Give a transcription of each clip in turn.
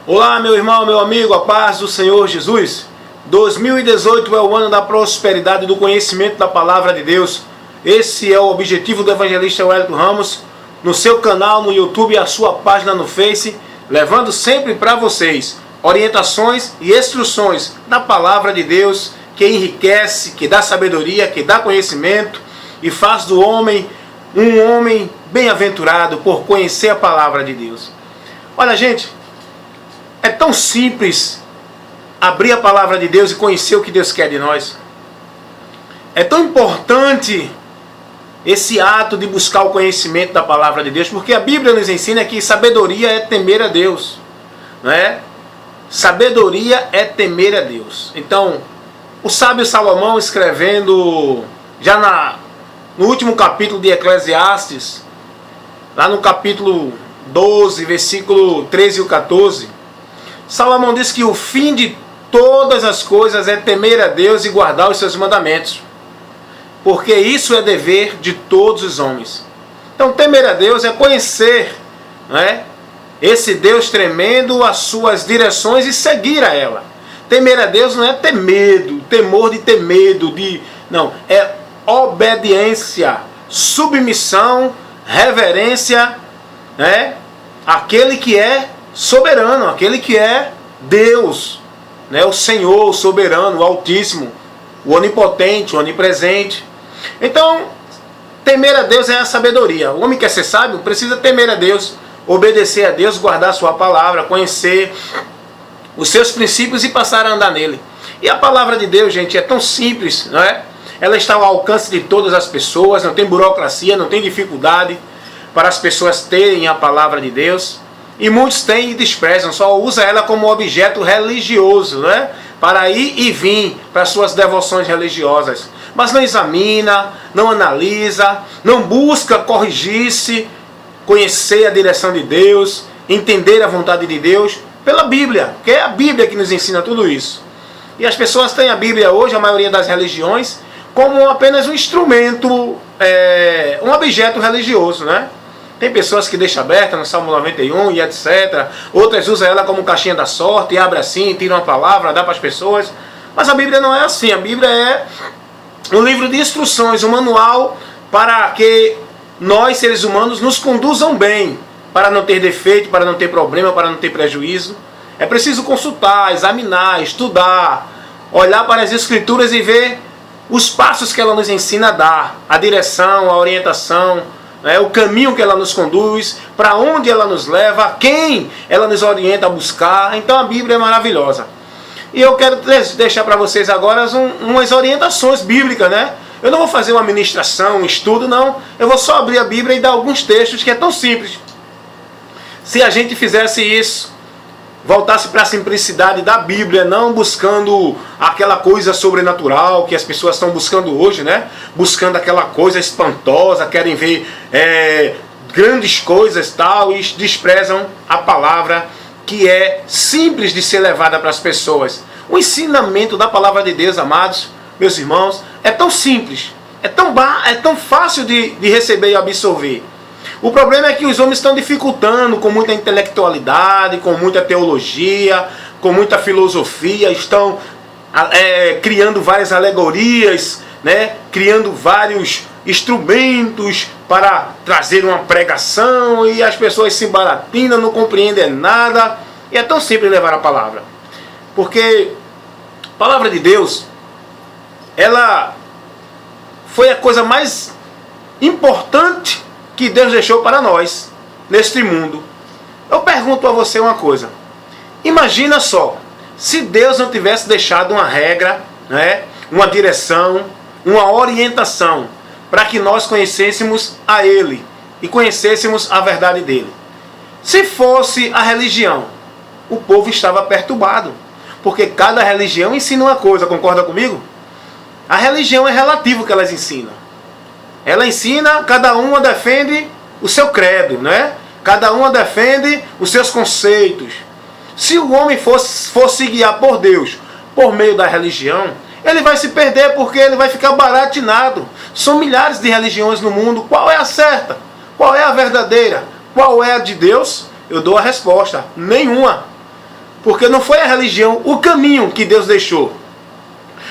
Olá, meu irmão, meu amigo, a paz do Senhor Jesus. 2018 é o ano da prosperidade e do conhecimento da palavra de Deus. Esse é o objetivo do evangelista Wellington Ramos, no seu canal no YouTube e a sua página no Face, levando sempre para vocês orientações e instruções da palavra de Deus, que enriquece, que dá sabedoria, que dá conhecimento e faz do homem um homem bem-aventurado por conhecer a palavra de Deus. Olha, gente, é tão simples abrir a palavra de Deus e conhecer o que Deus quer de nós. É tão importante esse ato de buscar o conhecimento da palavra de Deus, porque a Bíblia nos ensina que sabedoria é temer a Deus, não é? Sabedoria é temer a Deus. Então, o sábio Salomão, escrevendo já no último capítulo de Eclesiastes, lá no capítulo 12, versículo 13 e 14, Salomão diz que o fim de todas as coisas é temer a Deus e guardar os seus mandamentos, porque isso é dever de todos os homens. Então, temer a Deus é conhecer, não é? Esse Deus tremendo, as suas direções e seguir a ela. Temer a Deus não é ter medo, temor de ter medo, não, é obediência, submissão, reverência, né? Aquele que é soberano, aquele que é Deus, né? O Senhor, o soberano, o Altíssimo, o onipotente, o onipresente. Então, temer a Deus é a sabedoria. O homem quer ser sábio, precisa temer a Deus, obedecer a Deus, guardar a sua palavra, conhecer os seus princípios e passar a andar nele. E a palavra de Deus, gente, é tão simples, não é? Ela está ao alcance de todas as pessoas, não tem burocracia, não tem dificuldade para as pessoas terem a palavra de Deus. E muitos têm e desprezam, só usam ela como objeto religioso, né? Para ir e vir para suas devoções religiosas. Mas não examina, não analisa, não busca corrigir-se, conhecer a direção de Deus, entender a vontade de Deus pela Bíblia, que é a Bíblia que nos ensina tudo isso. E as pessoas têm a Bíblia hoje, a maioria das religiões, como apenas um instrumento, um objeto religioso, né? Tem pessoas que deixam aberta no Salmo 91 e etc. Outras usam ela como caixinha da sorte, e abre assim, tira uma palavra, dá para as pessoas. Mas a Bíblia não é assim. A Bíblia é um livro de instruções, um manual para que nós, seres humanos, nos conduzam bem, para não ter defeito, para não ter problema, para não ter prejuízo. É preciso consultar, examinar, estudar, olhar para as Escrituras e ver os passos que ela nos ensina a dar, a direção, a orientação, o caminho que ela nos conduz, para onde ela nos leva, a quem ela nos orienta a buscar. Então a Bíblia é maravilhosa. E eu quero deixar para vocês agora umas orientações bíblicas, né? Eu não vou fazer uma ministração, um estudo, não. Eu vou só abrir a Bíblia e dar alguns textos, que é tão simples. Se a gente fizesse isso, voltasse para a simplicidade da Bíblia, não buscando aquela coisa sobrenatural que as pessoas estão buscando hoje, né? Buscando aquela coisa espantosa, querem ver grandes coisas tal, e desprezam a palavra que é simples de ser levada para as pessoas. O ensinamento da palavra de Deus, amados, meus irmãos, é tão simples, é tão fácil de receber e absorver. O problema é que os homens estão dificultando com muita intelectualidade, com muita teologia, com muita filosofia, estão criando várias alegorias, né? Criando vários instrumentos para trazer uma pregação, e as pessoas se embaratinam, não compreendem nada. E é tão simples levar a palavra, porque a palavra de Deus, ela foi a coisa mais importante que Deus deixou para nós neste mundo. Eu pergunto a você uma coisa: imagina só, se Deus não tivesse deixado uma regra, né, uma direção, uma orientação para que nós conhecêssemos a Ele e conhecêssemos a verdade dele. Se fosse a religião, o povo estava perturbado, porque cada religião ensina uma coisa, concorda comigo? A religião é relativo o que elas ensinam. Ela ensina, cada uma defende o seu credo, né? Cada uma defende os seus conceitos. Se o homem fosse guiar por Deus por meio da religião, ele vai se perder, porque ele vai ficar baratinado. São milhares de religiões no mundo. Qual é a certa? Qual é a verdadeira? Qual é a de Deus? Eu dou a resposta: nenhuma. Porque não foi a religião o caminho que Deus deixou.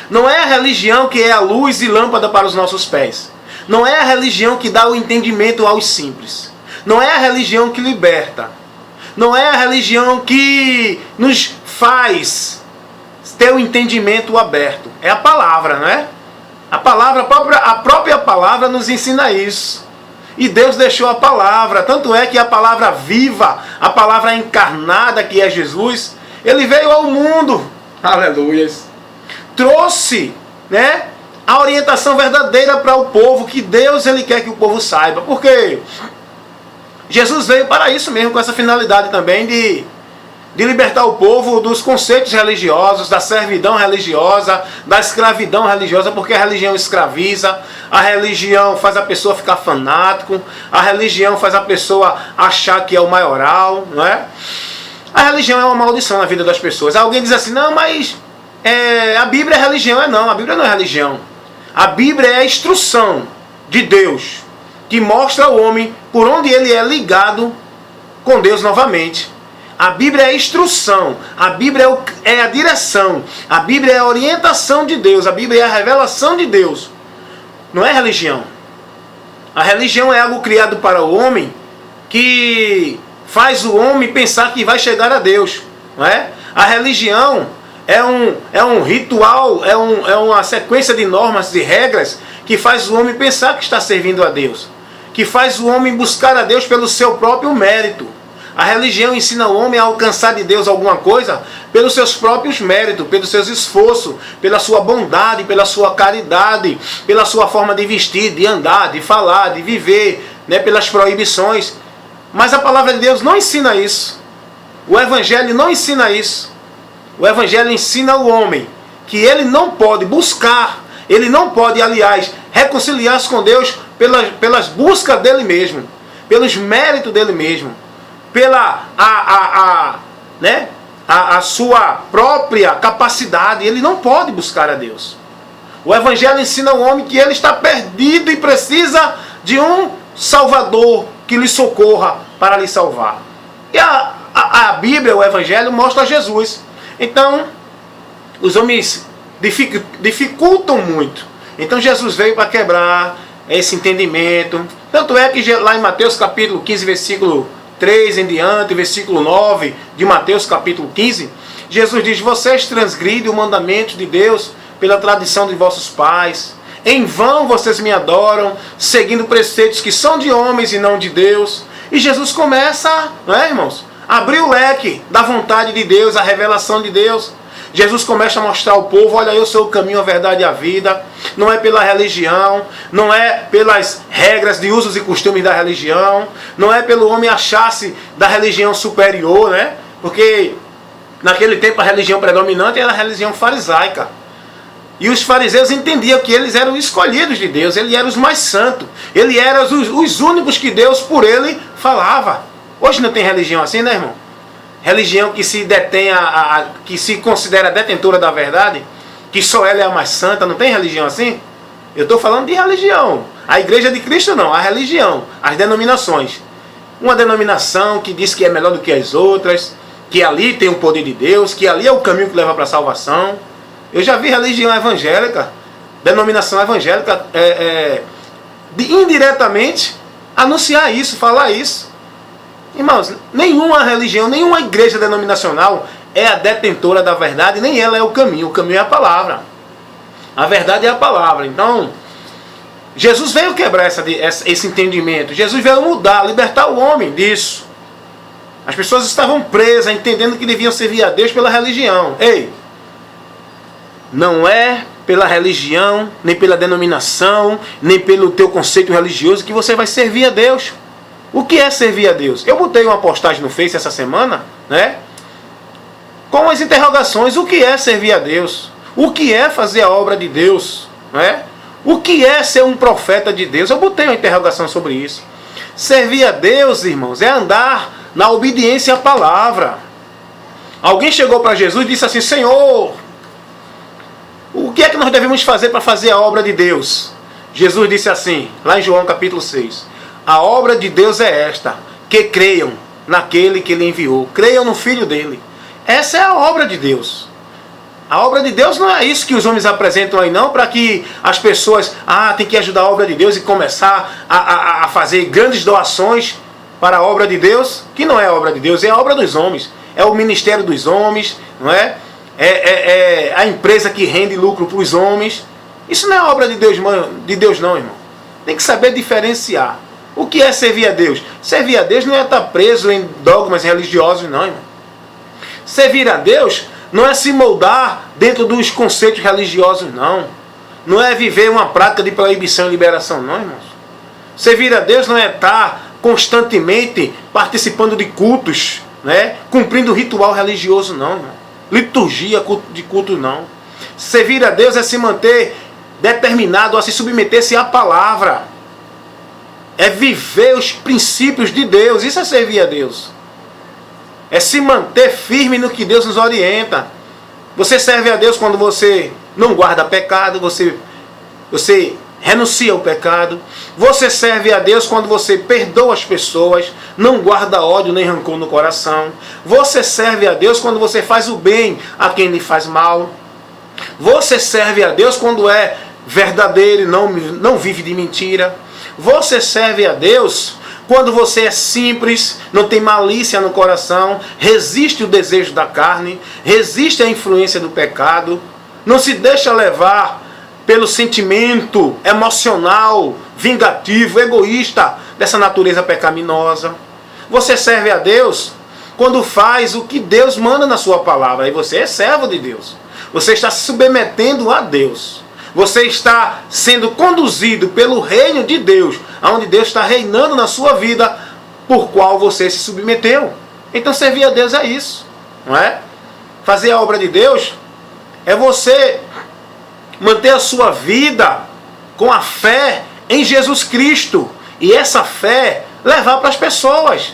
Não é a religião que é a luz e lâmpada para os nossos pés. Não é a religião que dá o entendimento aos simples. Não é a religião que liberta. Não é a religião que nos faz ter o entendimento aberto. É a palavra, não é? A própria palavra nos ensina isso. E Deus deixou a palavra. Tanto é que a palavra viva, a palavra encarnada que é Jesus, ele veio ao mundo. Aleluias. Trouxe, né, a orientação verdadeira para o povo, que Deus ele quer que o povo saiba. Porque Jesus veio para isso mesmo, com essa finalidade também de libertar o povo dos conceitos religiosos, da servidão religiosa, da escravidão religiosa, porque a religião escraviza, a religião faz a pessoa ficar fanático, a religião faz a pessoa achar que é o maioral, não é? A religião é uma maldição na vida das pessoas. Alguém diz assim, não, mas a Bíblia é religião. Não, a Bíblia não é religião. A Bíblia é a instrução de Deus, que mostra ao homem por onde ele é ligado com Deus novamente. A Bíblia é a instrução, a Bíblia é a direção, a Bíblia é a orientação de Deus, a Bíblia é a revelação de Deus. Não é religião. A religião é algo criado para o homem que faz o homem pensar que vai chegar a Deus. Não é? A religião é um ritual, é uma sequência de normas e regras que faz o homem pensar que está servindo a Deus. Que faz o homem buscar a Deus pelo seu próprio mérito. A religião ensina o homem a alcançar de Deus alguma coisa pelos seus próprios méritos, pelos seus esforços, pela sua bondade, pela sua caridade, pela sua forma de vestir, de andar, de falar, de viver, né, pelas proibições. Mas a palavra de Deus não ensina isso. O Evangelho não ensina isso. O Evangelho ensina o homem que ele não pode buscar, ele não pode, aliás, reconciliar-se com Deus pelas buscas dele mesmo, pelos méritos dele mesmo, pela a sua própria capacidade. Ele não pode buscar a Deus. O Evangelho ensina o homem que ele está perdido e precisa de um Salvador que lhe socorra para lhe salvar. E a Bíblia, o Evangelho, mostra Jesus. Então, os homens dificultam muito. Então Jesus veio para quebrar esse entendimento. Tanto é que lá em Mateus capítulo 15, versículo 3 em diante, versículo 9 de Mateus capítulo 15, Jesus diz: vocês transgridem o mandamento de Deus pela tradição de vossos pais. Em vão vocês me adoram, seguindo preceitos que são de homens e não de Deus. E Jesus começa, não é, irmãos, a abrir o leque da vontade de Deus, a revelação de Deus. Jesus começa a mostrar ao povo: olha, eu sou o caminho, a verdade e a vida. Não é pela religião, não é pelas regras de usos e costumes da religião, não é pelo homem achar-se da religião superior, né? Porque naquele tempo a religião predominante era a religião farisaica. E os fariseus entendiam que eles eram escolhidos de Deus, eles eram os mais santos, eles eram os únicos que Deus por ele falava. Hoje não tem religião assim, né, irmão? Religião que se detém, que se considera detentora da verdade, que só ela é a mais santa. Não tem religião assim? Eu estou falando de religião. A igreja de Cristo não, a religião, as denominações. Uma denominação que diz que é melhor do que as outras, que ali tem o poder de Deus, que ali é o caminho que leva para a salvação. Eu já vi religião evangélica, denominação evangélica, indiretamente anunciar isso, falar isso. Irmãos, nenhuma religião, nenhuma igreja denominacional é a detentora da verdade, nem ela é o caminho é a palavra. A verdade é a palavra. Então, Jesus veio quebrar esse entendimento. Jesus veio mudar, libertar o homem disso. As pessoas estavam presas, entendendo que deviam servir a Deus pela religião. Ei, não é pela religião, nem pela denominação, nem pelo teu conceito religioso que você vai servir a Deus. O que é servir a Deus? Eu botei uma postagem no Face essa semana, né? Com as interrogações: o que é servir a Deus? O que é fazer a obra de Deus? Né? O que é ser um profeta de Deus? Eu botei uma interrogação sobre isso. Servir a Deus, irmãos, é andar na obediência à palavra. Alguém chegou para Jesus e disse assim: Senhor, o que é que nós devemos fazer para fazer a obra de Deus? Jesus disse assim, lá em João capítulo 6: a obra de Deus é esta, que creiam naquele que ele enviou. Creiam no Filho dele. Essa é a obra de Deus. A obra de Deus não é isso que os homens apresentam aí não, para que as pessoas, tem que ajudar a obra de Deus e começar a fazer grandes doações para a obra de Deus, que não é a obra de Deus, é a obra dos homens. É o ministério dos homens, não é? É a empresa que rende lucro para os homens. Isso não é obra de Deus não, irmão. Tem que saber diferenciar. O que é servir a Deus? Servir a Deus não é estar preso em dogmas religiosos, não, irmão. Servir a Deus não é se moldar dentro dos conceitos religiosos, não. Não é viver uma prática de proibição e liberação, não, irmãos. Servir a Deus não é estar constantemente participando de cultos, né? Cumprindo ritual religioso, não, irmão. Liturgia de culto, não. Servir a Deus é se manter determinado a se submeter-se à palavra. É viver os princípios de Deus. Isso é servir a Deus. É se manter firme no que Deus nos orienta. Você serve a Deus quando você não guarda pecado, você renuncia ao pecado. Você serve a Deus quando você perdoa as pessoas, não guarda ódio nem rancor no coração. Você serve a Deus quando você faz o bem a quem lhe faz mal. Você serve a Deus quando é verdadeiro e não vive de mentira. Você serve a Deus quando você é simples, não tem malícia no coração, resiste o desejo da carne, resiste à influência do pecado, não se deixa levar pelo sentimento emocional, vingativo, egoísta dessa natureza pecaminosa. Você serve a Deus quando faz o que Deus manda na sua palavra, e você é servo de Deus. Você está se submetendo a Deus. Você está sendo conduzido pelo reino de Deus, onde Deus está reinando na sua vida, por qual você se submeteu. Então servir a Deus é isso, não é? Fazer a obra de Deus é você manter a sua vida com a fé em Jesus Cristo. E essa fé levar para as pessoas.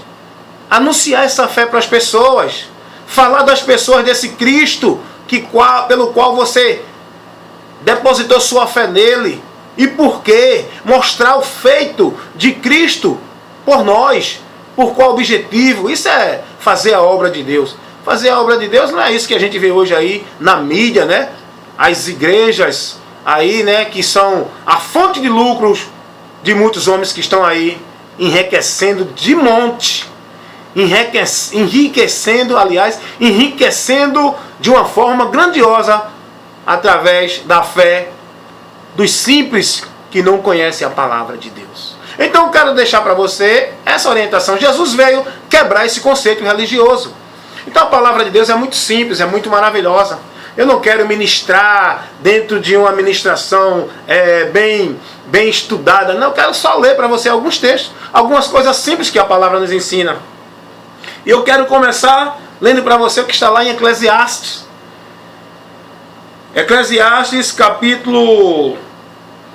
Anunciar essa fé para as pessoas. Falar das pessoas desse Cristo pelo qual você depositou sua fé nele. E por quê? Mostrar o feito de Cristo por nós. Por qual objetivo? Isso é fazer a obra de Deus. Fazer a obra de Deus não é isso que a gente vê hoje aí na mídia, né? As igrejas aí, né, que são a fonte de lucros de muitos homens que estão aí enriquecendo de monte. Enriquecendo de uma forma grandiosa através da fé dos simples que não conhecem a palavra de Deus. Então eu quero deixar para você essa orientação. Jesus veio quebrar esse conceito religioso. Então a palavra de Deus é muito simples, é muito maravilhosa. Eu não quero ministrar dentro de uma ministração bem estudada. Não, eu quero só ler para você alguns textos, algumas coisas simples que a palavra nos ensina. E eu quero começar lendo para você o que está lá em Eclesiastes. Eclesiastes capítulo...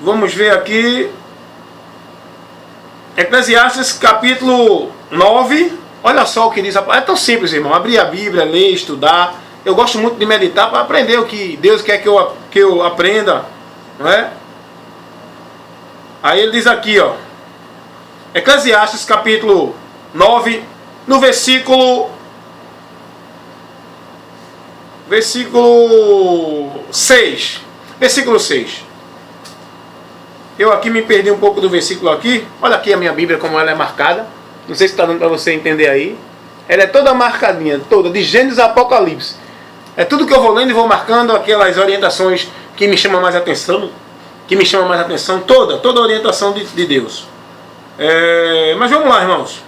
Vamos ver aqui. Eclesiastes capítulo 9. Olha só o que diz a palavra. É tão simples, irmão. Abrir a Bíblia, ler, estudar. Eu gosto muito de meditar para aprender o que Deus quer que eu aprenda. Não é? Aí ele diz aqui, ó. Eclesiastes capítulo 9, no versículo 6. Versículo 6. Eu aqui me perdi um pouco do versículo aqui. Olha aqui a minha Bíblia como ela é marcada. Não sei se está dando para você entender aí. Ela é toda marcadinha, toda, de Gênesis a Apocalipse. É tudo que eu vou lendo e vou marcando aquelas orientações que me chamam mais atenção. Toda a orientação de Deus. Mas vamos lá, irmãos.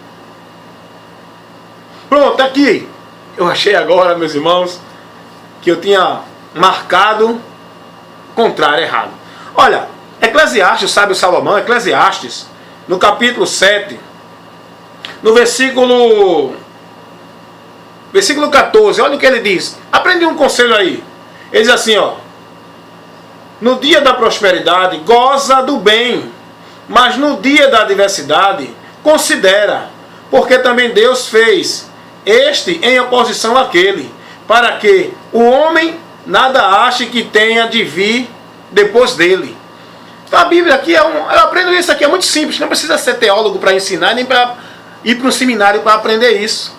Pronto, tá aqui. Eu achei agora, meus irmãos, que eu tinha marcado contrário, errado. Olha, Eclesiastes, sabe o Salomão, Eclesiastes, no capítulo 7, no versículo 14, olha o que ele diz. Aprendi um conselho aí. Ele diz assim, ó. No dia da prosperidade, goza do bem, mas no dia da adversidade, considera, porque também Deus fez este em oposição àquele, para que o homem nada ache que tenha de vir depois dele. Então a Bíblia aqui eu aprendo isso aqui, é muito simples, não precisa ser teólogo para ensinar, nem para ir para um seminário para aprender isso.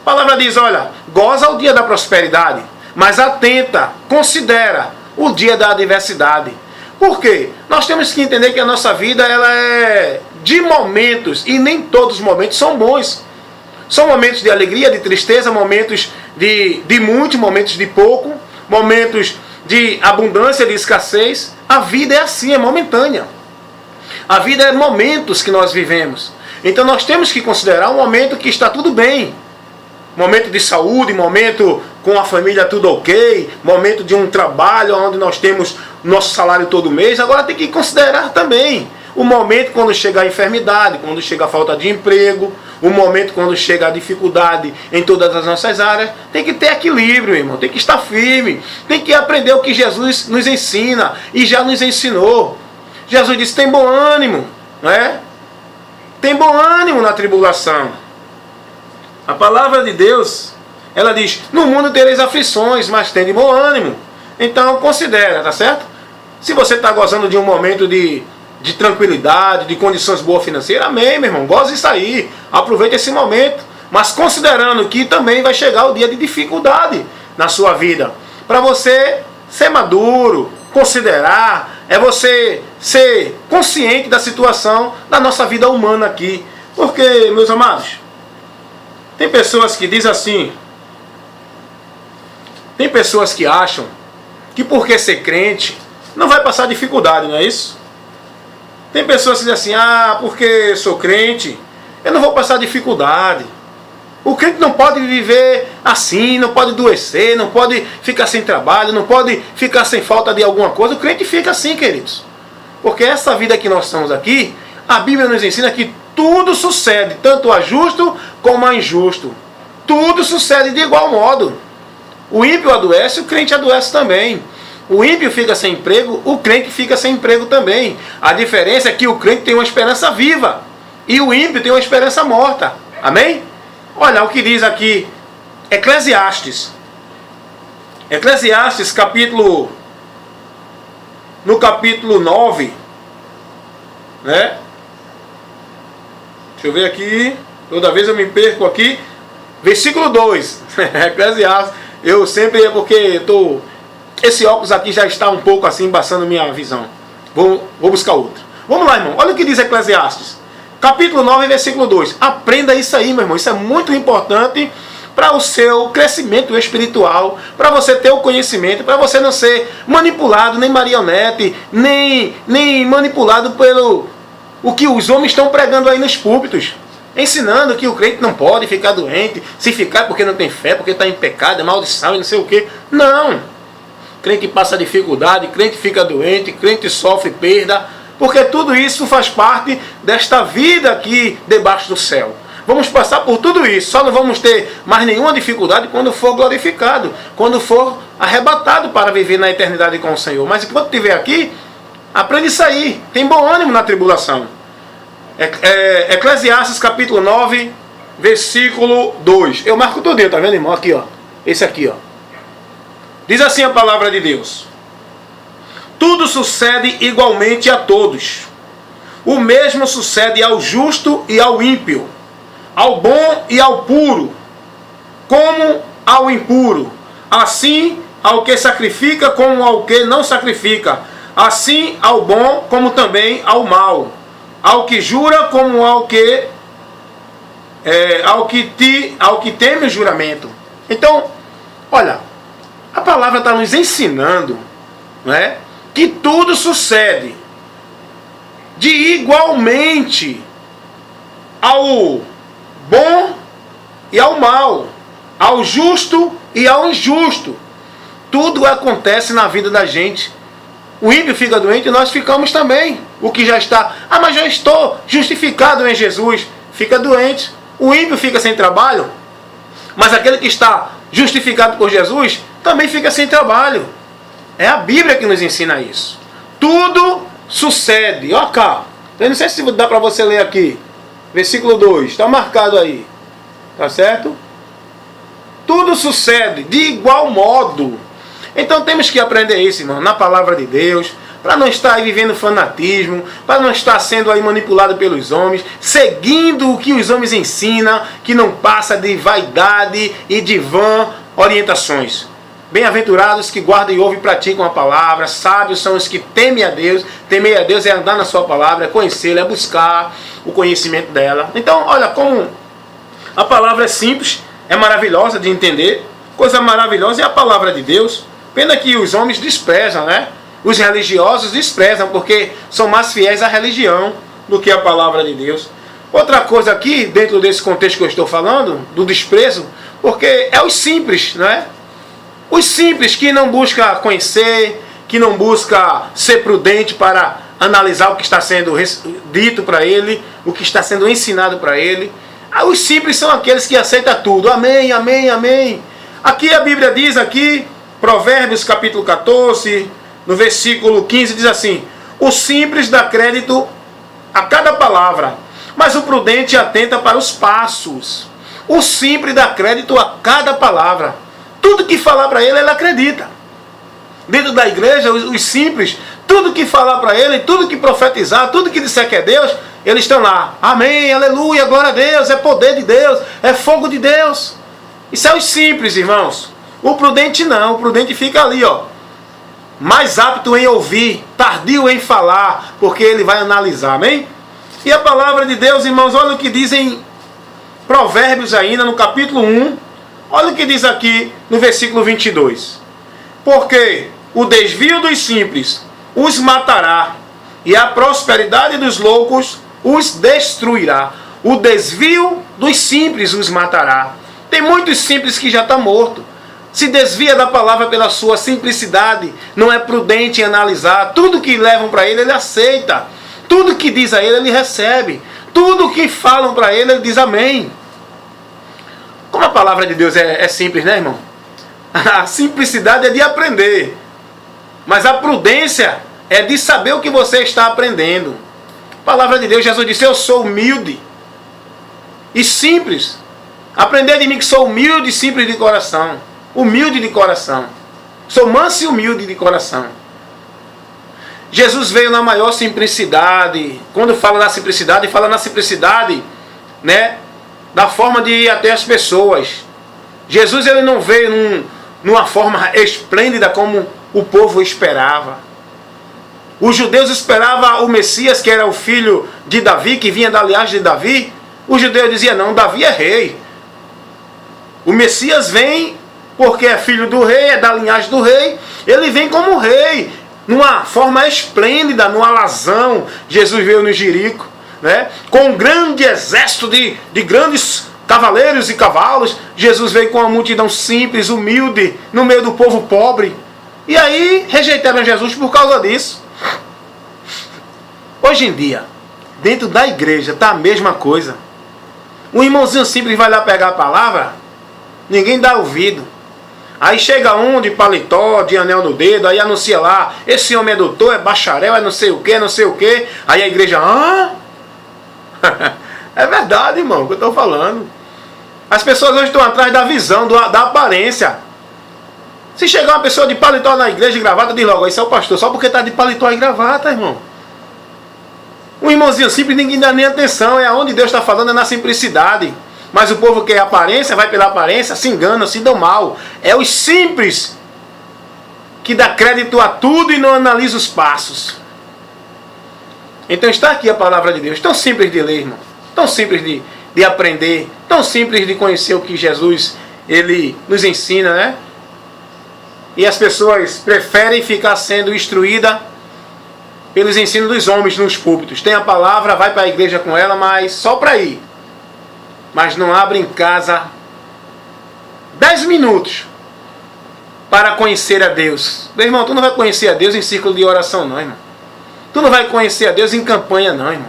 palavra diz, olha, goza o dia da prosperidade, mas atenta, considera o dia da adversidade. Por quê? Nós temos que entender que a nossa vida ela é de momentos, e nem todos os momentos são bons. São momentos de alegria, de tristeza, momentos de muito, momentos de pouco, momentos de abundância, de escassez. A vida é assim, é momentânea. A vida é momentos que nós vivemos. Então nós temos que considerar um momento que está tudo bem. Momento de saúde, momento com a família tudo ok, momento de um trabalho onde nós temos nosso salário todo mês. Agora tem que considerar também o momento quando chega a enfermidade, quando chega a falta de emprego, o momento quando chega a dificuldade em todas as nossas áreas. Tem que ter equilíbrio, irmão, tem que estar firme, tem que aprender o que Jesus nos ensina e já nos ensinou. Jesus disse, tem bom ânimo, não é? Tem bom ânimo na tribulação. A palavra de Deus, ela diz, no mundo tereis aflições, mas tem de bom ânimo. Então considera, tá certo? Se você está gozando de um momento de tranquilidade, de condições boas financeiras, amém, meu irmão, goze isso aí, aproveite esse momento, mas considerando que também vai chegar o dia de dificuldade na sua vida, para você ser maduro, considerar, é você ser consciente da situação da nossa vida humana aqui, porque, meus amados, tem pessoas que dizem assim, tem pessoas que acham que porque ser crente não vai passar dificuldade, não é isso? Tem pessoas que dizem assim, porque sou crente, eu não vou passar dificuldade. O crente não pode viver assim, não pode adoecer, não pode ficar sem trabalho, não pode ficar sem falta de alguma coisa. O crente fica assim, queridos. Porque essa vida que nós estamos aqui, a Bíblia nos ensina que tudo sucede, tanto a justo como a injusto. Tudo sucede de igual modo. O ímpio adoece, o crente adoece também. O ímpio fica sem emprego, o crente fica sem emprego também. A diferença é que o crente tem uma esperança viva e o ímpio tem uma esperança morta. Amém? Olha o que diz aqui Eclesiastes. Eclesiastes no capítulo 9, né? Deixa eu ver aqui, toda vez eu me perco aqui. Versículo 2. Eclesiastes, eu sempre porque esse óculos aqui já está um pouco assim, embaçando minha visão. Vou buscar outro. Vamos lá, irmão. Olha o que diz Eclesiastes. Capítulo 9, versículo 2. Aprenda isso aí, meu irmão. Isso é muito importante para o seu crescimento espiritual, para você ter o conhecimento, para você não ser manipulado, nem marionete, nem manipulado pelo o que os homens estão pregando aí nos púlpitos. Ensinando que o crente não pode ficar doente, se ficar porque não tem fé, porque está em pecado, é maldição e não sei o quê. Não. Crente passa dificuldade, crente fica doente, crente sofre perda, porque tudo isso faz parte desta vida aqui debaixo do céu. Vamos passar por tudo isso, só não vamos ter mais nenhuma dificuldade quando for glorificado, quando for arrebatado para viver na eternidade com o Senhor. Mas enquanto estiver aqui, aprende isso aí, tem bom ânimo na tribulação. Eclesiastes capítulo 9, versículo 2. Eu marco tudinho, tá vendo, irmão? Aqui, ó. Esse aqui, ó. Diz assim a palavra de Deus. Tudo sucede igualmente a todos. O mesmo sucede ao justo e ao ímpio, ao bom e ao puro, como ao impuro. Assim ao que sacrifica como ao que não sacrifica. Assim ao bom como também ao mal. Ao que jura como ao que teme o juramento. Então, olha, a palavra está nos ensinando, né, que tudo sucede de igualmente ao bom e ao mal, ao justo e ao injusto. Tudo acontece na vida da gente. O ímpio fica doente e nós ficamos também. O que já está, mas já estou justificado em Jesus, fica doente. O ímpio fica sem trabalho, mas aquele que está justificado por Jesus também fica sem trabalho. É a Bíblia que nos ensina isso. Tudo sucede. Olha cá. Eu não sei se dá para você ler aqui. Versículo 2. Está marcado aí. Tá certo? Tudo sucede de igual modo. Então temos que aprender isso, irmão, na palavra de Deus. para não estar aí vivendo fanatismo, para não estar sendo aí manipulado pelos homens, seguindo o que os homens ensinam, que não passa de vaidade e de vã orientações. Bem-aventurados que guardam e ouvem e praticam a palavra, sábios são os que temem a Deus. Temer a Deus é andar na sua palavra, é conhecê-la, é buscar o conhecimento dela. Então, olha como a palavra é simples, é maravilhosa de entender. Coisa maravilhosa é a palavra de Deus. Pena que os homens desprezam, né? Os religiosos desprezam, porque são mais fiéis à religião do que à palavra de Deus. Outra coisa aqui, dentro desse contexto que eu estou falando, do desprezo, porque é os simples, né? Os simples que não buscam conhecer, que não buscam ser prudente para analisar o que está sendo dito para ele, o que está sendo ensinado para ele. Os simples são aqueles que aceitam tudo. Amém, amém, amém. Aqui a Bíblia diz, aqui, Provérbios capítulo 14, no versículo 15, diz assim: o simples dá crédito a cada palavra, mas o prudente atenta para os passos. O simples dá crédito a cada palavra. Tudo que falar para ele acredita. Dentro da igreja, os simples, tudo que falar para ele, tudo que profetizar, tudo que disser que é Deus, eles estão lá. Amém, aleluia, glória a Deus, é poder de Deus, é fogo de Deus. Isso é os simples, irmãos. O prudente não, o prudente fica ali, ó, mais apto em ouvir, tardio em falar, porque ele vai analisar, amém? E a palavra de Deus, irmãos, olha o que diz em Provérbios ainda, no capítulo 1, olha o que diz aqui no versículo 22. Porque o desvio dos simples os matará, e a prosperidade dos loucos os destruirá. O desvio dos simples os matará. Tem muitos simples que já estão mortos. Se desvia da palavra pela sua simplicidade, não é prudente em analisar. Tudo que levam para ele, ele aceita. Tudo que diz a ele recebe. Tudo que falam para ele diz amém. Como a palavra de Deus é simples, né, irmão? A simplicidade é de aprender. Mas a prudência é de saber o que você está aprendendo. A palavra de Deus, Jesus disse: eu sou humilde e simples. Aprender de mim que sou humilde e simples de coração. Humilde de coração. Sou manso e humilde de coração. Jesus veio na maior simplicidade. Quando fala da simplicidade, fala na simplicidade, né, da forma de ir até as pessoas. Jesus, ele não veio numa forma esplêndida como o povo esperava. Os judeus esperavam o Messias, que era o filho de Davi, que vinha da linhagem de Davi. Os judeus diziam: não, Davi é rei. O Messias vem porque é filho do rei, é da linhagem do rei. Ele vem como rei, numa forma esplêndida, num alazão. Jesus veio no Jerico, né, com um grande exército de grandes cavaleiros e cavalos. Jesus veio com uma multidão simples, humilde, no meio do povo pobre. E aí rejeitaram Jesus por causa disso. Hoje em dia, dentro da igreja, está a mesma coisa. Um irmãozinho simples vai lá pegar a palavra, ninguém dá ouvido. Aí chega um de paletó, de anel no dedo, aí anuncia lá: esse homem é doutor, é bacharel, é não sei o que, não sei o que. Aí a igreja: hã? É verdade, irmão, o que eu estou falando. As pessoas hoje estão atrás da visão, da aparência. Se chegar uma pessoa de paletó na igreja e gravata, diz logo: isso é o pastor, só porque está de paletó e gravata, irmão. Um irmãozinho simples, ninguém dá nem atenção. É aonde Deus está falando, é na simplicidade. Mas o povo quer aparência, vai pela aparência, se engana, se dão mal. É os simples que dá crédito a tudo e não analisa os passos. Então está aqui a palavra de Deus, tão simples de ler, irmão, tão simples de aprender, tão simples de conhecer o que Jesus ele nos ensina, né? E as pessoas preferem ficar sendo instruídas pelos ensinos dos homens nos púlpitos. Tem a palavra, vai para a igreja com ela, mas só para ir. Mas não abre em casa 10 minutos para conhecer a Deus. Meu irmão, tu não vai conhecer a Deus em círculo de oração não, irmão. Tu não vai conhecer a Deus em campanha não, irmão.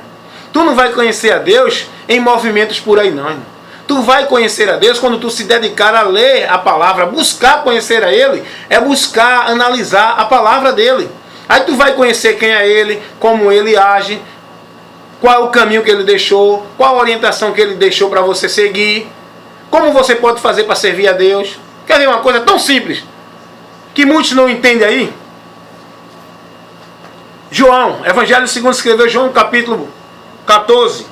Tu não vai conhecer a Deus em movimentos por aí não, irmão. Tu vai conhecer a Deus quando tu se dedicar a ler a palavra. Buscar conhecer a Ele é buscar analisar a palavra dEle. Aí tu vai conhecer quem é Ele, como Ele age, qual é o caminho que Ele deixou, qual a orientação que Ele deixou para você seguir, como você pode fazer para servir a Deus. Quer ver uma coisa tão simples, que muitos não entendem aí? João, Evangelho segundo escreveu João, capítulo 14.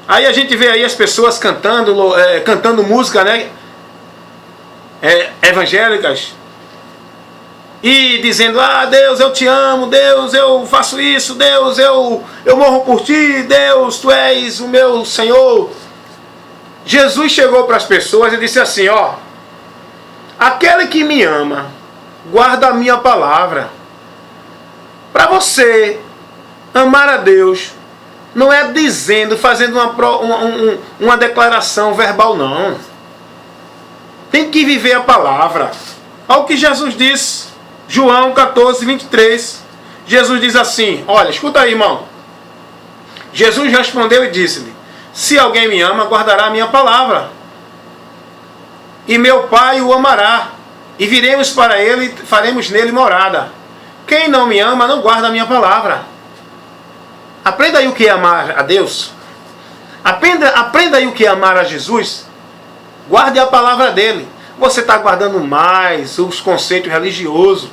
Aí a gente vê aí as pessoas cantando música, né? Evangélicas. E dizendo, ah, Deus, eu te amo, Deus, eu faço isso, Deus, eu morro por ti, Deus, tu és o meu Senhor. Jesus chegou para as pessoas e disse assim, ó, aquele que me ama, guarda a minha palavra. Para você amar a Deus, não é dizendo, fazendo uma declaração verbal, não. Tem que viver a palavra. Olha o que Jesus disse. João 14, 23. Jesus diz assim, olha, escuta aí, irmão. Jesus respondeu e disse-lhe, se alguém me ama, guardará a minha palavra. E meu Pai o amará. E viremos para ele e faremos nele morada. Quem não me ama, não guarda a minha palavra. Aprenda aí o que é amar a Deus. Aprenda aí o que é amar a Jesus. Guarde a palavra dele. Você está guardando mais os conceitos religiosos.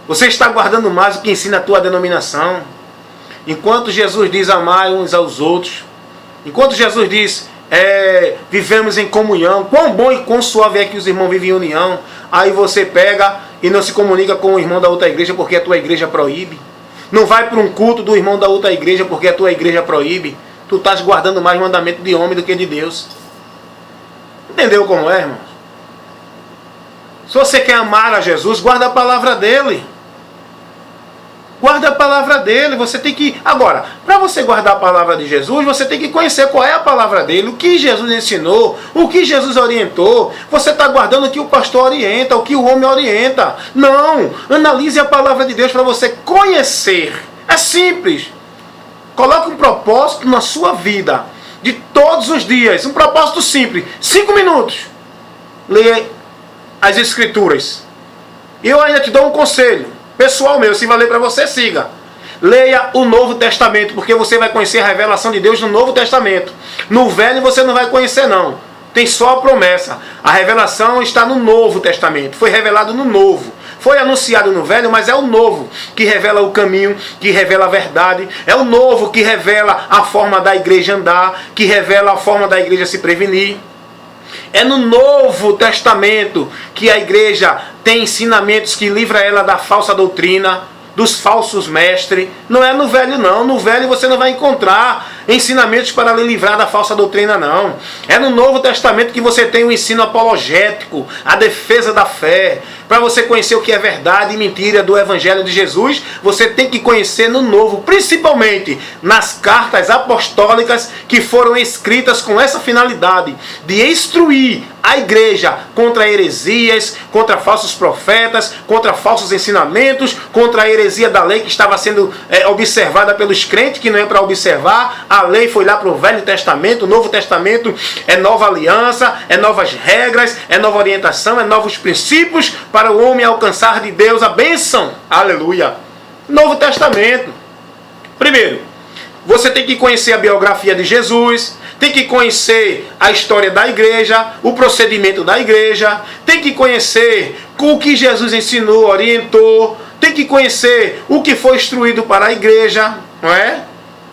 Você está guardando mais o que ensina a tua denominação. Enquanto Jesus diz amar uns aos outros. Enquanto Jesus diz vivemos em comunhão. Quão bom e quão suave é que os irmãos vivem em união. Aí você pega e não se comunica com o irmão da outra igreja porque a tua igreja proíbe. Não vai para um culto do irmão da outra igreja porque a tua igreja proíbe. Tu estás guardando mais mandamento de homem do que de Deus. Entendeu como é, irmãos? Se você quer amar a Jesus, guarda a palavra dele. Guarda a palavra dele. Você tem que... Agora, para você guardar a palavra de Jesus, você tem que conhecer qual é a palavra dele, o que Jesus ensinou, o que Jesus orientou. Você está guardando o que o pastor orienta, o que o homem orienta. Não! Analise a palavra de Deus para você conhecer. É simples. Coloque um propósito na sua vida, de todos os dias. Um propósito simples. 5 minutos. Leia as Escrituras. E eu ainda te dou um conselho pessoal meu, se valer para você, siga. Leia o Novo Testamento, porque você vai conhecer a revelação de Deus no Novo Testamento. No Velho você não vai conhecer, não. Tem só a promessa. A revelação está no Novo Testamento. Foi revelado no Novo. Foi anunciado no Velho, mas é o Novo que revela o caminho, que revela a verdade. É o Novo que revela a forma da igreja andar, que revela a forma da igreja se prevenir. É no Novo Testamento que a igreja tem ensinamentos que livra ela da falsa doutrina, dos falsos mestres. Não é no Velho, não. No Velho você não vai encontrar ensinamentos para lhe livrar da falsa doutrina, não. É no Novo Testamento que você tem o ensino apologético, a defesa da fé. Para você conhecer o que é verdade e mentira do Evangelho de Jesus, você tem que conhecer no Novo, principalmente nas cartas apostólicas que foram escritas com essa finalidade de instruir a igreja contra heresias, contra falsos profetas, contra falsos ensinamentos, contra a heresia da lei que estava sendo observada pelos crentes, que não é para observar. A lei foi lá para o Velho Testamento, o Novo Testamento é nova aliança, é novas regras, é nova orientação, é novos princípios para o homem alcançar de Deus a bênção. Aleluia! Novo Testamento. Primeiro, você tem que conhecer a biografia de Jesus, tem que conhecer a história da igreja, o procedimento da igreja, tem que conhecer o que Jesus ensinou, orientou, tem que conhecer o que foi instruído para a igreja, não é?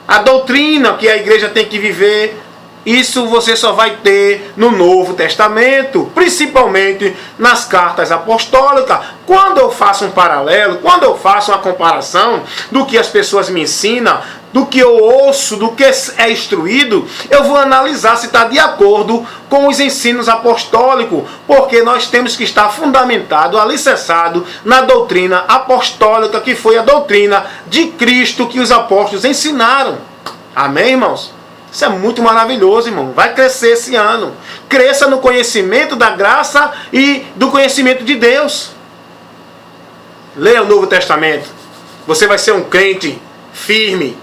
A doutrina que a igreja tem que viver. Isso você só vai ter no Novo Testamento, principalmente nas cartas apostólicas. Quando eu faço um paralelo, quando eu faço uma comparação do que as pessoas me ensinam, do que eu ouço, do que é instruído, eu vou analisar se está de acordo com os ensinos apostólicos, porque nós temos que estar fundamentado, alicerçado na doutrina apostólica, que foi a doutrina de Cristo que os apóstolos ensinaram. Amém, irmãos? Isso é muito maravilhoso, irmão. Vai crescer esse ano. Cresça no conhecimento da graça e do conhecimento de Deus. Leia o Novo Testamento. Você vai ser um crente firme,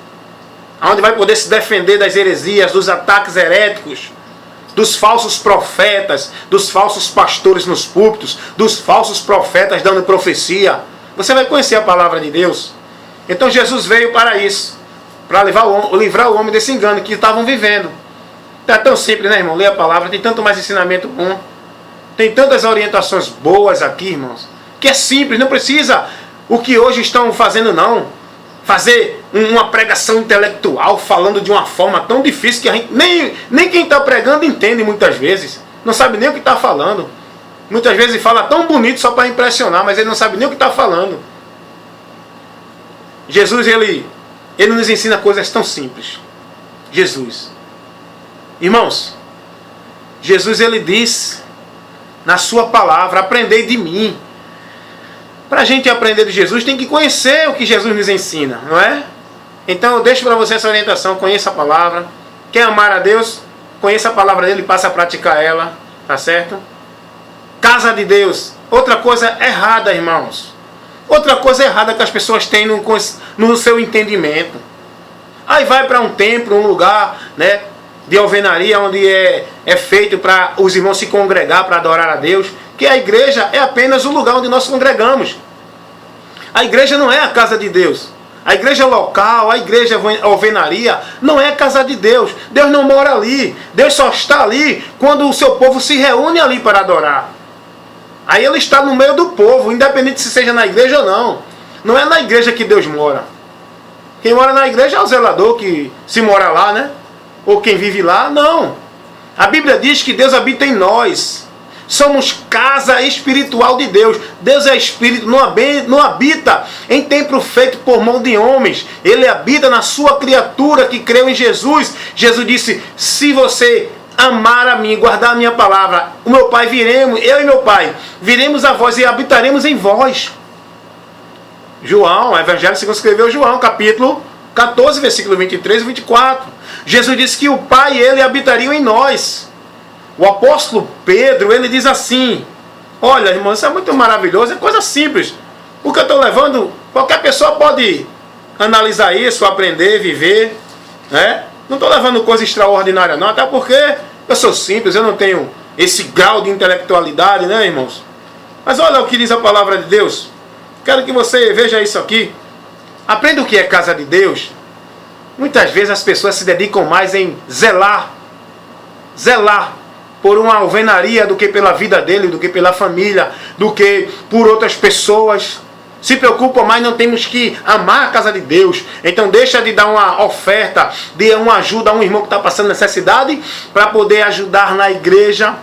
onde vai poder se defender das heresias, dos ataques heréticos, dos falsos profetas, dos falsos pastores nos púlpitos, dos falsos profetas dando profecia. Você vai conhecer a palavra de Deus. Então Jesus veio para isso, para livrar o homem desse engano que estavam vivendo. É tão simples, né, irmão? Ler a palavra, tem tanto mais ensinamento bom. Tem tantas orientações boas aqui, irmãos, que é simples, não precisa o que hoje estão fazendo, não. Fazer uma pregação intelectual falando de uma forma tão difícil que a gente, nem quem está pregando entende muitas vezes. Não sabe nem o que está falando. Muitas vezes fala tão bonito só para impressionar, mas ele não sabe nem o que está falando. Jesus, ele nos ensina coisas tão simples. Jesus. Irmãos, Jesus, ele diz na sua palavra, aprendei de mim. Para a gente aprender de Jesus, tem que conhecer o que Jesus nos ensina, não é? Então eu deixo para você essa orientação, conheça a palavra. Quer amar a Deus? Conheça a palavra dele e passe a praticar ela, tá certo? Casa de Deus, outra coisa errada, irmãos. Outra coisa errada que as pessoas têm no seu entendimento. Aí vai para um templo, um lugar, né, de alvenaria, onde é feito para os irmãos se congregar para adorar a Deus. Que a igreja é apenas o lugar onde nós congregamos. A igreja não é a casa de Deus. A igreja local, a igreja alvenaria, não é a casa de Deus. Deus não mora ali. Deus só está ali quando o seu povo se reúne ali para adorar. Aí ele está no meio do povo, independente se seja na igreja ou não. Não é na igreja que Deus mora. Quem mora na igreja é o zelador, que se mora lá, né? Ou quem vive lá, não. A Bíblia diz que Deus habita em nós. Somos casa espiritual de Deus. Deus é espírito, não habita em templo feito por mão de homens. Ele habita na sua criatura que creu em Jesus. Jesus disse, se você amar a mim, guardar a minha palavra, o meu Pai viremos, eu e meu Pai, viremos a vós e habitaremos em vós. João, Evangelho segundo escreveu João, capítulo 14, versículo 23 e 24. Jesus disse que o Pai e ele habitariam em nós. O apóstolo Pedro, ele diz assim, olha, irmão, isso é muito maravilhoso, é coisa simples. O que eu estou levando, qualquer pessoa pode analisar isso, aprender, viver, né? Não estou levando coisa extraordinária não, até porque eu sou simples, eu não tenho esse grau de intelectualidade, né, irmãos? Mas olha o que diz a palavra de Deus. Quero que você veja isso aqui. Aprenda o que é casa de Deus. Muitas vezes as pessoas se dedicam mais em zelar por uma alvenaria do que pela vida dele, do que pela família, do que por outras pessoas. Se preocupa mais, não temos que amar a casa de Deus. Então deixa de dar uma oferta, dê uma ajuda a um irmão que está passando necessidade, para poder ajudar na igreja,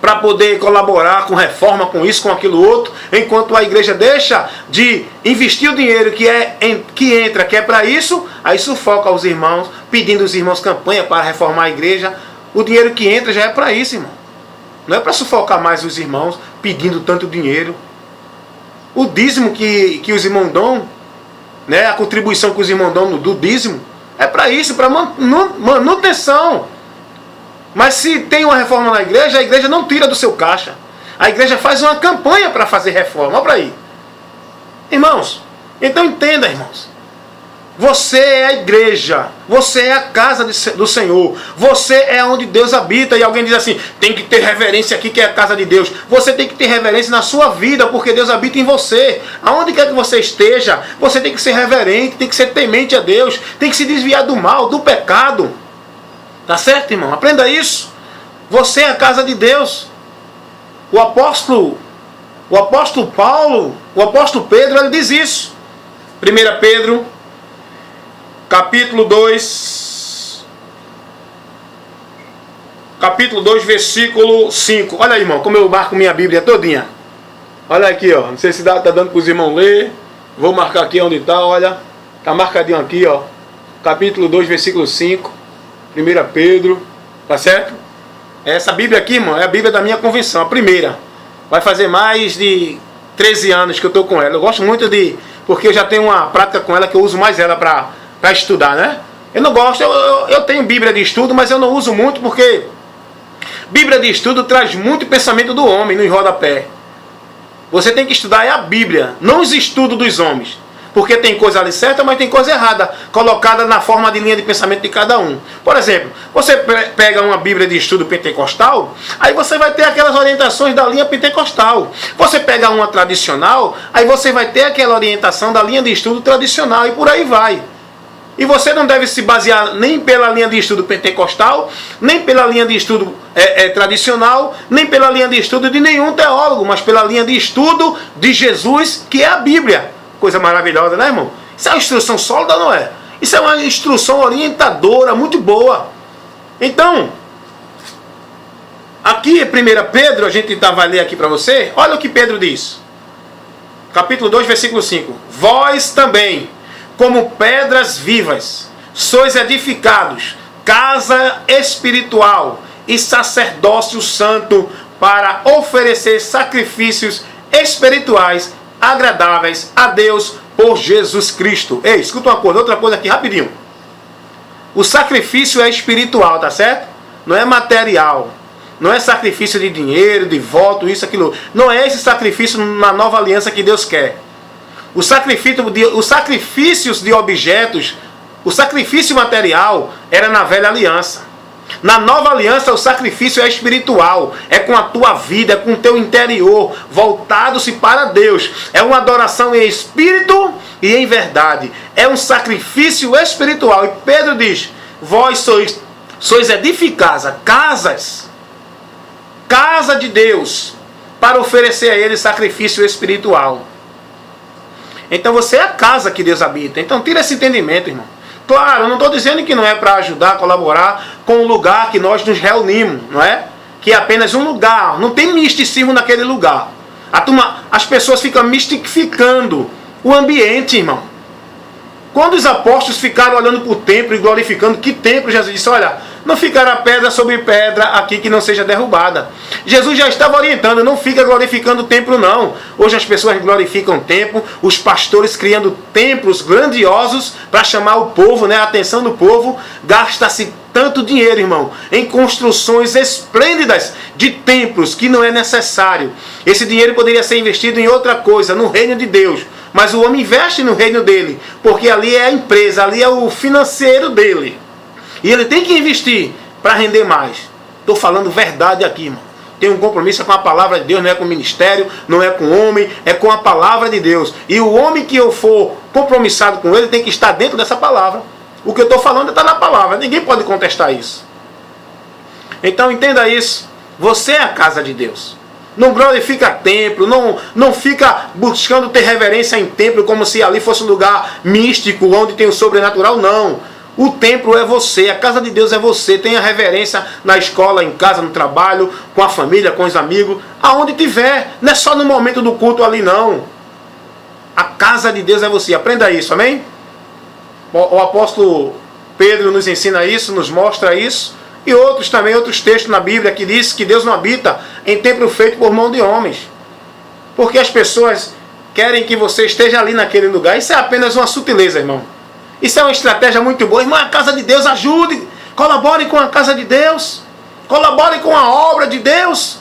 para poder colaborar com reforma, com isso, com aquilo outro, enquanto a igreja deixa de investir o dinheiro que entra, que é para isso, aí sufoca os irmãos, pedindo os irmãos campanha para reformar a igreja. O dinheiro que entra já é para isso, irmão. Não é para sufocar mais os irmãos pedindo tanto dinheiro. O dízimo que os irmãos dão, né, a contribuição que os irmãos dão do dízimo, é para isso, para manutenção. Mas se tem uma reforma na igreja, a igreja não tira do seu caixa. A igreja faz uma campanha para fazer reforma. Olha para aí. Irmãos, então entenda, irmãos. Você é a igreja. Você é a casa do Senhor. Você é onde Deus habita. E alguém diz assim, tem que ter reverência aqui que é a casa de Deus. Você tem que ter reverência na sua vida, porque Deus habita em você. Aonde quer que você esteja, você tem que ser reverente, tem que ser temente a Deus, tem que se desviar do mal, do pecado. Tá certo, irmão? Aprenda isso. Você é a casa de Deus. O apóstolo Paulo, o apóstolo Pedro, ele diz isso. 1 Pedro, capítulo 2, versículo 5. Olha aí, irmão, como eu marco minha Bíblia todinha. Olha aqui, ó. Não sei se tá dando para os irmãos ler. Vou marcar aqui onde está, olha. Tá marcadinho aqui, ó. Capítulo 2, versículo 5. 1 Pedro, tá certo? Essa Bíblia aqui, irmão, é a Bíblia da minha convenção, a primeira. Vai fazer mais de 13 anos que eu estou com ela. Eu gosto muito porque eu já tenho uma prática com ela que eu uso mais ela para estudar, né? Eu não gosto, eu tenho Bíblia de estudo, mas eu não uso muito porque Bíblia de estudo traz muito pensamento do homem no rodapé. Você tem que estudar a Bíblia, não os estudos dos homens. Porque tem coisa ali certa, mas tem coisa errada, colocada na forma de linha de pensamento de cada um. Por exemplo, você pega uma Bíblia de estudo pentecostal, aí você vai ter aquelas orientações da linha pentecostal. Você pega uma tradicional, aí você vai ter aquela orientação da linha de estudo tradicional, e por aí vai. E você não deve se basear nem pela linha de estudo pentecostal, nem pela linha de estudo tradicional, nem pela linha de estudo de nenhum teólogo, mas pela linha de estudo de Jesus, que é a Bíblia. Coisa maravilhosa, né, irmão? Isso é uma instrução sólida, não é? Isso é uma instrução orientadora, muito boa. Então, aqui em 1 Pedro, a gente vai ler aqui para você, olha o que Pedro diz. Capítulo 2, versículo 5. Vós também, como pedras vivas, sois edificados, casa espiritual e sacerdócio santo, para oferecer sacrifícios espirituais agradáveis a Deus por Jesus Cristo. Ei, escuta uma coisa, outra coisa aqui rapidinho. O sacrifício é espiritual, tá certo? Não é material. Não é sacrifício de dinheiro, de voto, isso, aquilo. Não é esse sacrifício na nova aliança que Deus quer. Os sacrifícios de objetos, o sacrifício material era na velha aliança. Na nova aliança o sacrifício é espiritual, é com a tua vida, é com o teu interior, voltado-se para Deus. É uma adoração em espírito e em verdade. É um sacrifício espiritual. E Pedro diz, vós sois edificados, casa de Deus, para oferecer a Ele sacrifício espiritual. Então você é a casa que Deus habita. Então tira esse entendimento, irmão. Claro, eu não estou dizendo que não é para ajudar, colaborar com o lugar que nós nos reunimos, não é? Que é apenas um lugar, não tem misticismo naquele lugar. As pessoas ficam mistificando o ambiente, irmão. Quando os apóstolos ficaram olhando para o templo e glorificando, que templo? Jesus disse, olha, não ficará pedra sobre pedra aqui que não seja derrubada. Jesus já estava orientando, não fica glorificando o templo não. Hoje as pessoas glorificam o templo, os pastores criando templos grandiosos para chamar o povo, né, a atenção do povo. Gasta-se tanto dinheiro, irmão, em construções esplêndidas de templos que não é necessário. Esse dinheiro poderia ser investido em outra coisa, no reino de Deus. Mas o homem investe no reino dele, porque ali é a empresa, ali é o financeiro dele. E ele tem que investir para render mais. Estou falando verdade aqui, irmão. Tenho um compromisso com a palavra de Deus, não é com o ministério, não é com o homem, é com a palavra de Deus. E o homem que eu for compromissado com ele tem que estar dentro dessa palavra. O que eu estou falando está na palavra, ninguém pode contestar isso. Então entenda isso, você é a casa de Deus. Não glorifica templo, não fica buscando ter reverência em templo como se ali fosse um lugar místico, onde tem o sobrenatural, não. O templo é você, a casa de Deus é você. Tenha reverência na escola, em casa, no trabalho, com a família, com os amigos, aonde tiver. Não é só no momento do culto ali, não. A casa de Deus é você. Aprenda isso, amém? O apóstolo Pedro nos ensina isso, nos mostra isso. E outros também, outros textos na Bíblia que diz que Deus não habita em templo feito por mão de homens. Porque as pessoas querem que você esteja ali naquele lugar. Isso é apenas uma sutileza, irmão. Isso é uma estratégia muito boa. Irmão, a casa de Deus, ajude. Colabore com a casa de Deus. Colabore com a obra de Deus.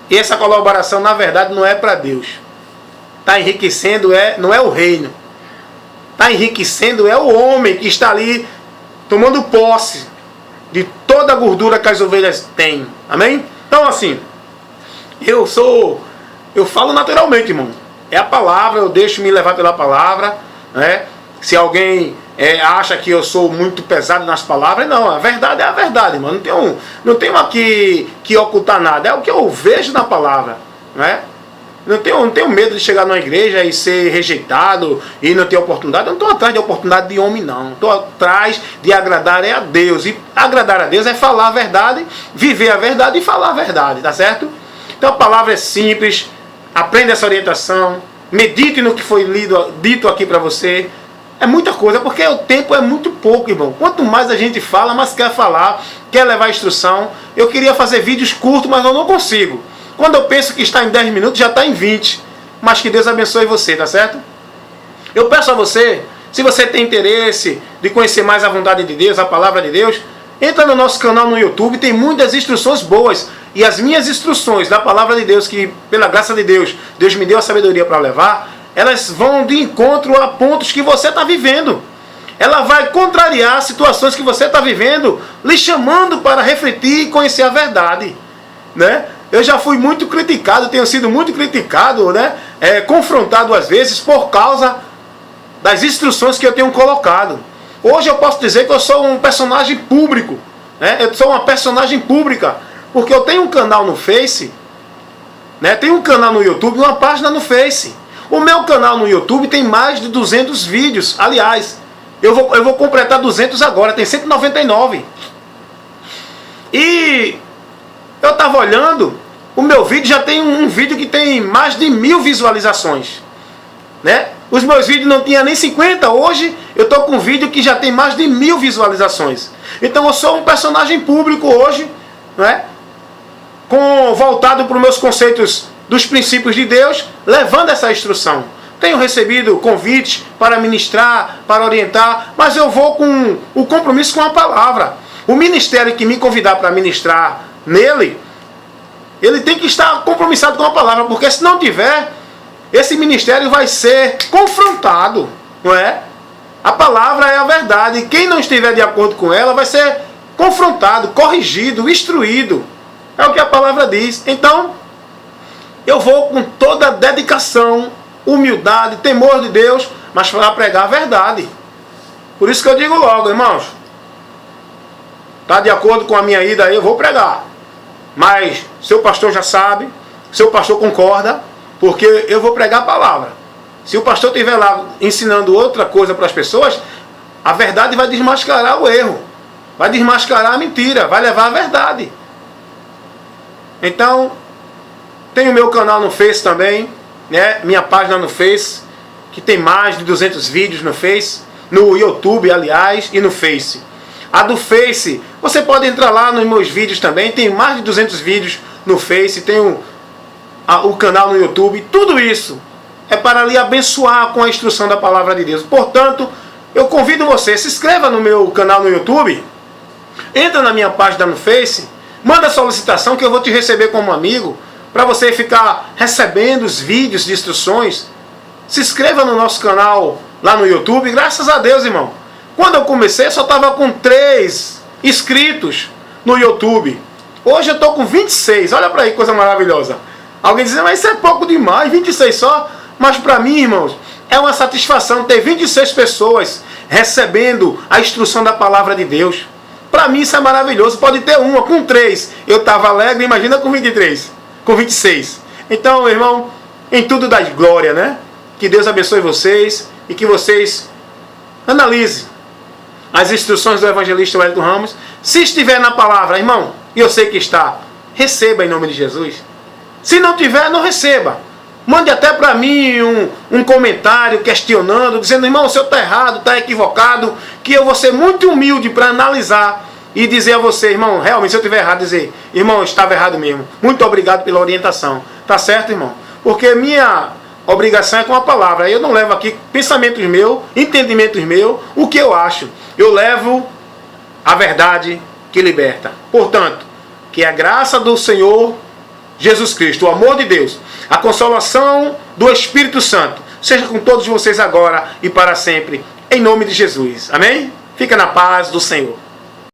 E essa colaboração, na verdade, não é para Deus. Está enriquecendo, não é o reino. Está enriquecendo, é o homem que está ali tomando posse de toda a gordura que as ovelhas têm. Amém? Então, assim, eu falo naturalmente, irmão. É a palavra, eu deixo me levar pela palavra, né? Se alguém acha que eu sou muito pesado nas palavras, não, a verdade é a verdade, mano. Não tenho aqui que ocultar nada, é o que eu vejo na palavra, né? Não tenho medo de chegar numa igreja e ser rejeitado e não ter oportunidade. Eu não estou atrás de oportunidade de homem, não. Estou atrás de agradar a Deus. E agradar a Deus é falar a verdade, viver a verdade e falar a verdade, tá certo? Então a palavra é simples, aprenda essa orientação, medite no que foi dito aqui para você. É muita coisa, porque o tempo é muito pouco, irmão. Quanto mais a gente fala, mais quer falar, quer levar instrução. Eu queria fazer vídeos curtos, mas eu não consigo. Quando eu penso que está em 10 minutos, já está em 20. Mas que Deus abençoe você, tá certo? Eu peço a você, se você tem interesse de conhecer mais a vontade de Deus, a palavra de Deus, entra no nosso canal no YouTube, tem muitas instruções boas. E as minhas instruções da palavra de Deus, que pela graça de Deus, Deus me deu a sabedoria para levar, elas vão de encontro a pontos que você está vivendo. Ela vai contrariar situações que você está vivendo, lhe chamando para refletir e conhecer a verdade, né? Eu já fui muito criticado, tenho sido muito criticado, né? Confrontado às vezes por causa das instruções que eu tenho colocado. Hoje eu posso dizer que eu sou um personagem público, né? Eu sou uma personagem pública, porque eu tenho um canal no Face, né? Tenho um canal no YouTube e uma página no Face. O meu canal no YouTube tem mais de 200 vídeos. Aliás, eu vou completar 200 agora, tem 199. E eu estava olhando, o meu vídeo já tem um vídeo que tem mais de 1000 visualizações, né? Os meus vídeos não tinham nem 50, hoje eu estou com um vídeo que já tem mais de 1000 visualizações. Então eu sou um personagem público hoje, né? Voltado para os meus conceitos dos princípios de Deus, levando essa instrução. Tenho recebido convites para ministrar, para orientar, mas eu vou com o compromisso com a palavra. O ministério que me convidar para ministrar nele, ele tem que estar compromissado com a palavra, porque se não tiver, esse ministério vai ser confrontado, não é? A palavra é a verdade, e quem não estiver de acordo com ela vai ser confrontado, corrigido, instruído. É o que a palavra diz. Então, eu vou com toda a dedicação, humildade, temor de Deus, mas para pregar a verdade. Por isso que eu digo logo, irmãos, está de acordo com a minha ida aí, eu vou pregar. Mas seu pastor já sabe, seu pastor concorda, porque eu vou pregar a palavra. Se o pastor estiver lá ensinando outra coisa para as pessoas, a verdade vai desmascarar o erro, vai desmascarar a mentira, vai levar a verdade. Então, tenho meu canal no Face também, né? Minha página no Face, que tem mais de 200 vídeos no Face, no YouTube, aliás, e no Face. A do Face, você pode entrar lá nos meus vídeos também, tem mais de 200 vídeos no Face, tem o canal no YouTube, tudo isso é para lhe abençoar com a instrução da palavra de Deus. Portanto, eu convido você, se inscreva no meu canal no YouTube, entra na minha página no Face, manda solicitação que eu vou te receber como amigo, para você ficar recebendo os vídeos de instruções. Se inscreva no nosso canal lá no YouTube. Graças a Deus, irmão. Quando eu comecei, eu só estava com 3 inscritos no YouTube. Hoje eu estou com 26. Olha para aí, coisa maravilhosa. Alguém diz, mas isso é pouco demais, 26 só. Mas para mim, irmãos, é uma satisfação ter 26 pessoas recebendo a instrução da palavra de Deus. Para mim isso é maravilhoso. Pode ter uma, com 3 eu estava alegre, imagina com 23, com 26. Então, meu irmão, em tudo dá glória, né? Que Deus abençoe vocês e que vocês analisem as instruções do evangelista Wellington Ramos. Se estiver na palavra, irmão, e eu sei que está, receba em nome de Jesus. Se não tiver, não receba. Mande até para mim um comentário questionando, dizendo, irmão, o senhor está errado, está equivocado, que eu vou ser muito humilde para analisar e dizer a você, irmão, realmente, se eu estiver errado, dizer, irmão, eu estava errado mesmo. Muito obrigado pela orientação. Tá certo, irmão? Porque minha obrigação é com a palavra. Eu não levo aqui pensamentos meus, entendimentos meus, o que eu acho. Eu levo a verdade que liberta. Portanto, que a graça do Senhor Jesus Cristo, o amor de Deus, a consolação do Espírito Santo, seja com todos vocês agora e para sempre, em nome de Jesus. Amém? Fica na paz do Senhor.